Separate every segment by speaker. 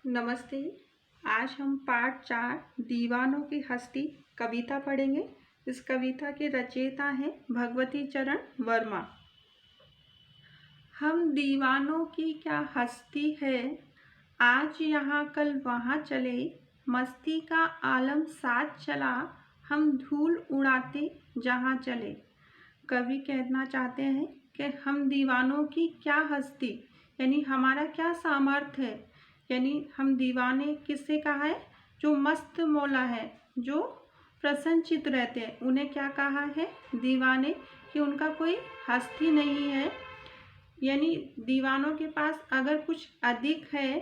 Speaker 1: नमस्ते। आज हम पाठ 4 दीवानों की हस्ती कविता पढ़ेंगे। इस कविता के रचयिता हैं भगवती चरण वर्मा। हम दीवानों की क्या हस्ती है, आज यहाँ कल वहाँ चले, मस्ती का आलम साथ चला, हम धूल उड़ाते जहाँ चले। कवि कहना चाहते हैं कि हम दीवानों की क्या हस्ती, यानी हमारा क्या सामर्थ्य है। यानी हम दीवाने किससे कहा है? जो मस्त मौला है, जो प्रसन्नचित्त रहते हैं, उन्हें क्या कहा है? दीवाने। कि उनका कोई हस्ती नहीं है, यानी दीवानों के पास अगर कुछ अधिक है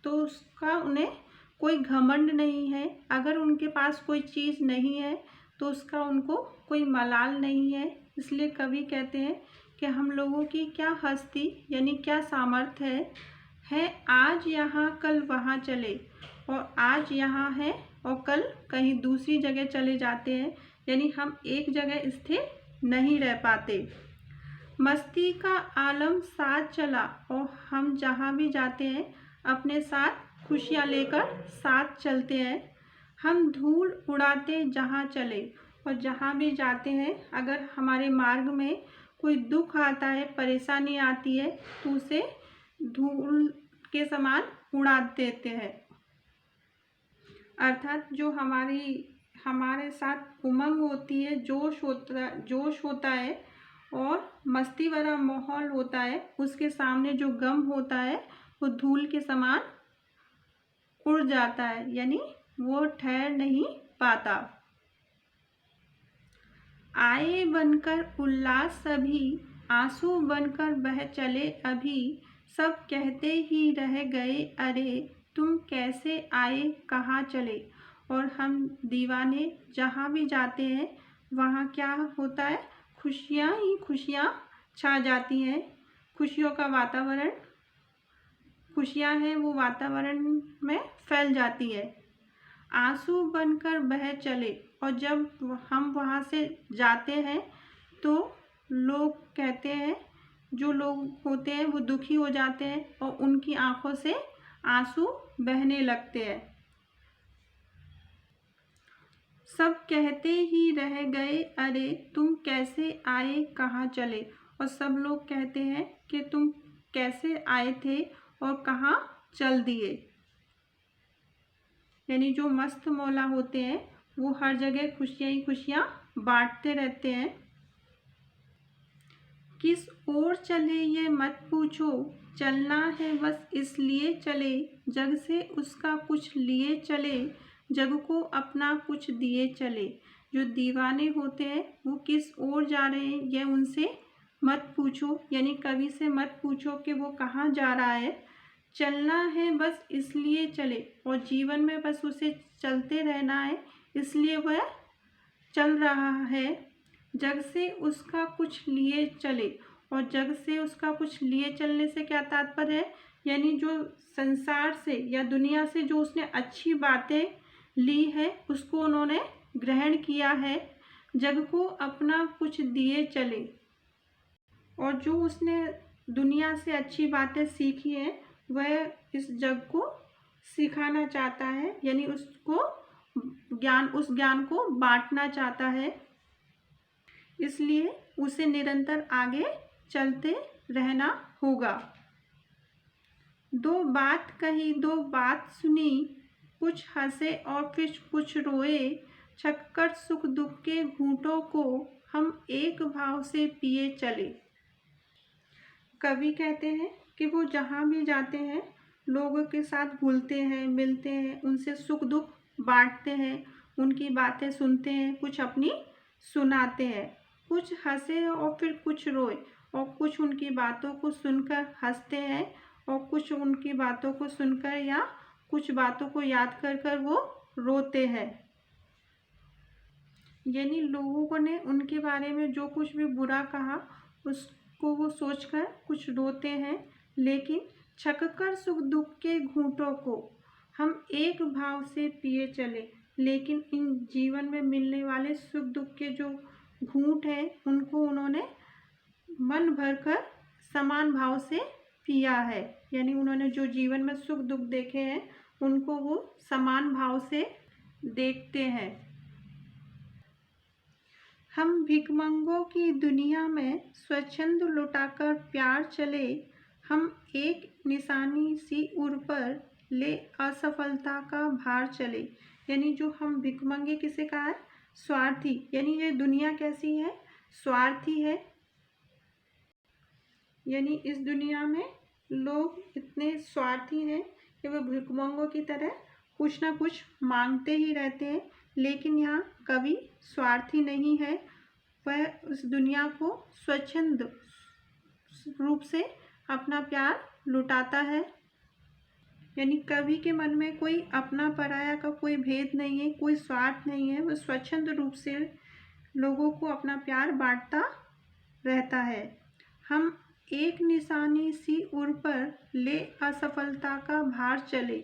Speaker 1: तो उसका उन्हें कोई घमंड नहीं है। अगर उनके पास कोई चीज़ नहीं है तो उसका उनको कोई मलाल नहीं है। इसलिए कवि कहते हैं कि हम लोगों की क्या हस्ती, यानी क्या सामर्थ्य है आज यहाँ कल वहाँ चले। और आज यहाँ है और कल कहीं दूसरी जगह चले जाते हैं, यानी हम एक जगह स्थिर नहीं रह पाते। मस्ती का आलम साथ चला, और हम जहाँ भी जाते हैं अपने साथ खुशियाँ लेकर साथ चलते हैं। हम धूल उड़ाते जहाँ चले, और जहाँ भी जाते हैं अगर हमारे मार्ग में कोई दुख आता है, परेशानी आती है, तो उसे धूल के समान उड़ा देते हैं। अर्थात जो हमारे साथ उमंग होती है, जोश होता है और मस्ती भरा माहौल होता है, उसके सामने जो गम होता है वो धूल के समान उड़ जाता है, यानी वो ठहर नहीं पाता। आए बनकर उल्लास सभी, आंसू बनकर बह चले अभी, सब कहते ही रह गए अरे, तुम कैसे आए कहाँ चले। और हम दीवाने जहाँ भी जाते हैं वहाँ क्या होता है? खुशियाँ ही खुशियाँ छा जाती हैं। खुशियों का वातावरण, खुशियाँ हैं वो वातावरण में फैल जाती है। आंसू बनकर बह चले, और जब हम वहाँ से जाते हैं तो लोग कहते हैं, जो लोग होते हैं वो दुखी हो जाते हैं और उनकी आंखों से आंसू बहने लगते हैं। सब कहते ही रह गए अरे, तुम कैसे आए कहाँ चले। और सब लोग कहते हैं कि तुम कैसे आए थे और कहाँ चल दिए। यानी जो मस्त मौला होते हैं वो हर जगह खुशियाँ ही खुशियाँ बांटते रहते हैं। किस ओर चले ये मत पूछो, चलना है बस इसलिए चले, जग से उसका कुछ लिए चले, जग को अपना कुछ दिए चले। जो दीवाने होते हैं वो किस ओर जा रहे हैं यह उनसे मत पूछो, यानी कवि से मत पूछो कि वो कहाँ जा रहा है। चलना है बस इसलिए चले, और जीवन में बस उसे चलते रहना है, इसलिए वह चल रहा है। जग से उसका कुछ लिए चले, और जग से उसका कुछ लिए चलने से क्या तात्पर्य है? यानी जो संसार से या दुनिया से जो उसने अच्छी बातें ली है उसको उन्होंने ग्रहण किया है। जग को अपना कुछ दिए चले, और जो उसने दुनिया से अच्छी बातें सीखी हैं वह इस जग को सिखाना चाहता है, यानी उसको उस ज्ञान को बांटना चाहता है। इसलिए उसे निरंतर आगे चलते रहना होगा। दो बात कही दो बात सुनी, कुछ हंसे और फिर कुछ रोए, छक्कर सुख दुख के घूंटों को हम एक भाव से पिए चले। कवि कहते हैं कि वो जहाँ भी जाते हैं लोगों के साथ घुलते हैं, मिलते हैं, उनसे सुख दुख बांटते हैं, उनकी बातें सुनते हैं, कुछ अपनी सुनाते हैं। कुछ हंसे और फिर कुछ रोए, और कुछ उनकी बातों को सुनकर हंसते हैं और कुछ उनकी बातों को सुनकर या कुछ बातों को याद कर कर वो रोते हैं। यानी लोगों ने उनके बारे में जो कुछ भी बुरा कहा उसको वो सोचकर कुछ रोते हैं, लेकिन छककर सुख दुख के घूंटों को हम एक भाव से पिए चले। लेकिन इन जीवन में मिलने वाले सुख दुख के जो घूंट हैं उनको उन्होंने मन भरकर समान भाव से पिया है, यानी उन्होंने जो जीवन में सुख दुख देखे हैं उनको वो समान भाव से देखते हैं। हम भिखमंगों की दुनिया में स्वच्छंद लुटाकर प्यार चले, हम एक निशानी सी उर पर ले असफलता का भार चले। यानी जो हम भिखमंगे किसे कहा है? स्वार्थी। यानी ये दुनिया कैसी है? स्वार्थी है। यानी इस दुनिया में लोग इतने स्वार्थी हैं कि वे भिखमंगों की तरह कुछ ना कुछ मांगते ही रहते हैं, लेकिन यहाँ कवि स्वार्थी नहीं है। वह उस दुनिया को स्वच्छंद रूप से अपना प्यार लुटाता है। यानी कवि के मन में कोई अपना पराया का कोई भेद नहीं है, कोई स्वार्थ नहीं है। वह स्वच्छंद रूप से लोगों को अपना प्यार बांटता रहता है। हम एक निशानी सी उर पर ले असफलता का भार चले।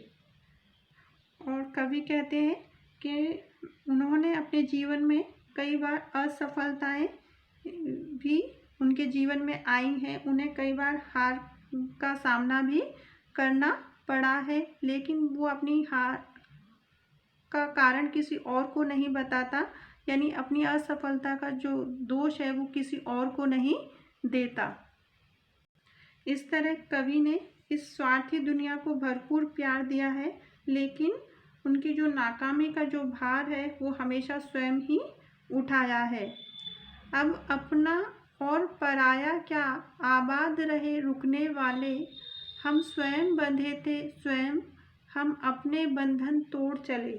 Speaker 1: और कवि कहते हैं कि उन्होंने अपने जीवन में कई बार असफलताएं भी उनके जीवन में आई हैं, उन्हें कई बार हार का सामना भी करना पड़ा है, लेकिन वो अपनी हार का कारण किसी और को नहीं बताता। यानी अपनी असफलता का जो दोष है वो किसी और को नहीं देता। इस तरह कवि ने इस स्वार्थी दुनिया को भरपूर प्यार दिया है, लेकिन उनकी जो नाकामी का जो भार है वो हमेशा स्वयं ही उठाया है। अब अपना और पराया क्या, आबाद रहे रुकने वाले, हम स्वयं बंधे थे स्वयं, हम अपने बंधन तोड़ चले।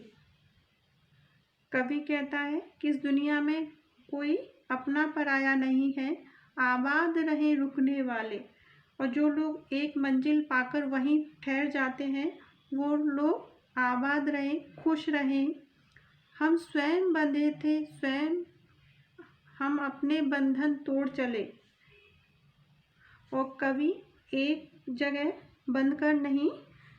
Speaker 1: कवि कहता है कि इस दुनिया में कोई अपना पराया नहीं है, आबाद रहे रुकने वाले। और जो लोग एक मंजिल पाकर वहीं ठहर जाते हैं वो लोग आबाद रहें, खुश रहें। हम स्वयं बंधे थे स्वयं, हम अपने बंधन तोड़ चले। और कवि एक जगह बंध कर नहीं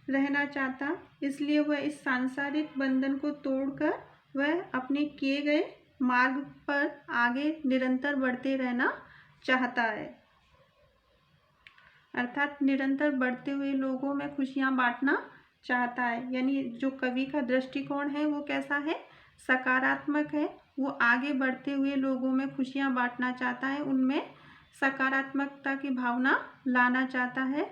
Speaker 1: रहना चाहता, इसलिए वह इस सांसारिक बंधन को तोड़कर वह अपने किए गए मार्ग पर आगे निरंतर बढ़ते रहना चाहता है। अर्थात निरंतर बढ़ते हुए लोगों में खुशियां बांटना चाहता है। यानी जो कवि का दृष्टिकोण है वो कैसा है? सकारात्मक है। वो आगे बढ़ते हुए लोगों में खुशियां बांटना चाहता है, उनमें सकारात्मकता की भावना लाना चाहता है।